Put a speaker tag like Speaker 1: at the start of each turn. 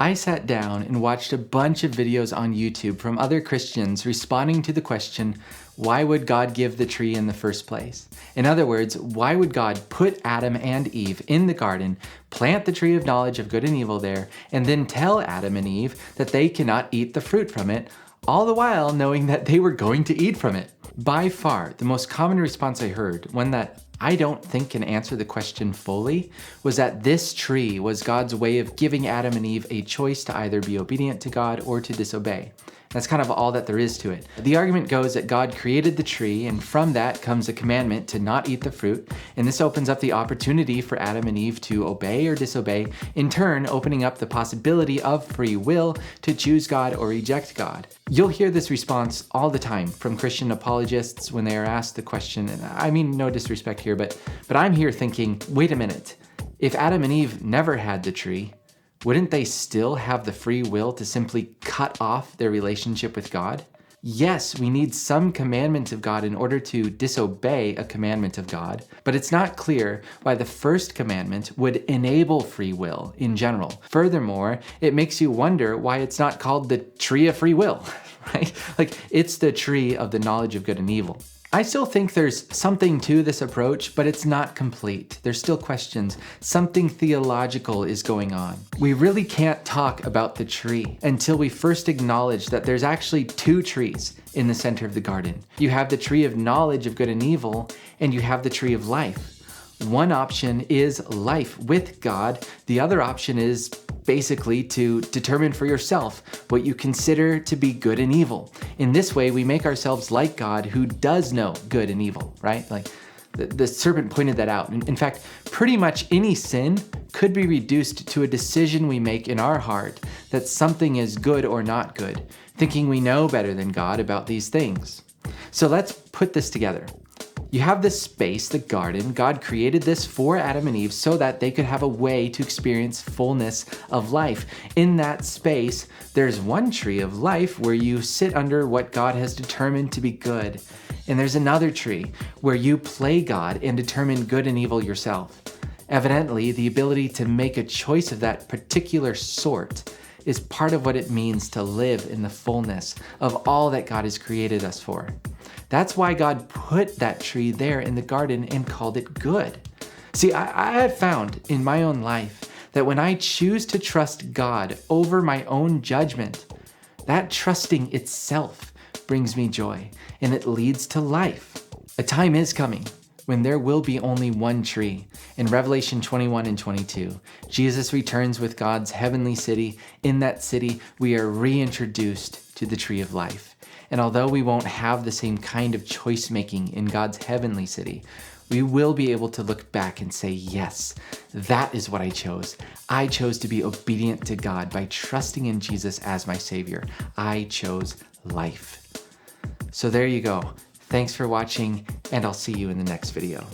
Speaker 1: I sat down and watched a bunch of videos on YouTube from other Christians responding to the question, why would God give the tree in the first place? In other words, why would God put Adam and Eve in the garden, plant the tree of knowledge of good and evil there, and then tell Adam and Eve that they cannot eat the fruit from it, all the while knowing that they were going to eat from it? By far, the most common response I heard, one that I don't think can answer the question fully, was that this tree was God's way of giving Adam and Eve a choice to either be obedient to God or to disobey. That's kind of all that there is to it. The argument goes that God created the tree, and from that comes a commandment to not eat the fruit, and this opens up the opportunity for Adam and Eve to obey or disobey, in turn opening up the possibility of free will to choose God or reject God. You'll hear this response all the time from Christian apologists when they are asked the question, and I mean no disrespect here, but I'm here thinking, wait a minute, if Adam and Eve never had the tree, wouldn't they still have the free will to simply cut off their relationship with God? Yes, we need some commandment of God in order to disobey a commandment of God, but it's not clear why the first commandment would enable free will in general. Furthermore, it makes you wonder why it's not called the tree of free will, right? Like, it's the tree of the knowledge of good and evil. I still think there's something to this approach, but it's not complete. There's still questions. Something theological is going on. We really can't talk about the tree until we first acknowledge that there's actually two trees in the center of the garden. You have the tree of knowledge of good and evil, and you have the tree of life. One option is life with God. The other option is basically to determine for yourself what you consider to be good and evil. In this way, we make ourselves like God, who does know good and evil, right? Like the serpent pointed that out. In fact, pretty much any sin could be reduced to a decision we make in our heart that something is good or not good, thinking we know better than God about these things. So let's put this together. You have this space, the garden. God created this for Adam and Eve so that they could have a way to experience fullness of life. In that space, there's one tree of life where you sit under what God has determined to be good. And there's another tree where you play God and determine good and evil yourself. Evidently, the ability to make a choice of that particular sort is part of what it means to live in the fullness of all that God has created us for. That's why God put that tree there in the garden and called it good. See, I have found in my own life that when I choose to trust God over my own judgment, that trusting itself brings me joy and it leads to life. A time is coming when there will be only one tree. In Revelation 21 and 22, Jesus returns with God's heavenly city. In that city, we are reintroduced to the tree of life. And although we won't have the same kind of choice making in God's heavenly city, we will be able to look back and say, yes, that is what I chose. I chose to be obedient to God by trusting in Jesus as my Savior. I chose life. So there you go. Thanks for watching, and I'll see you in the next video.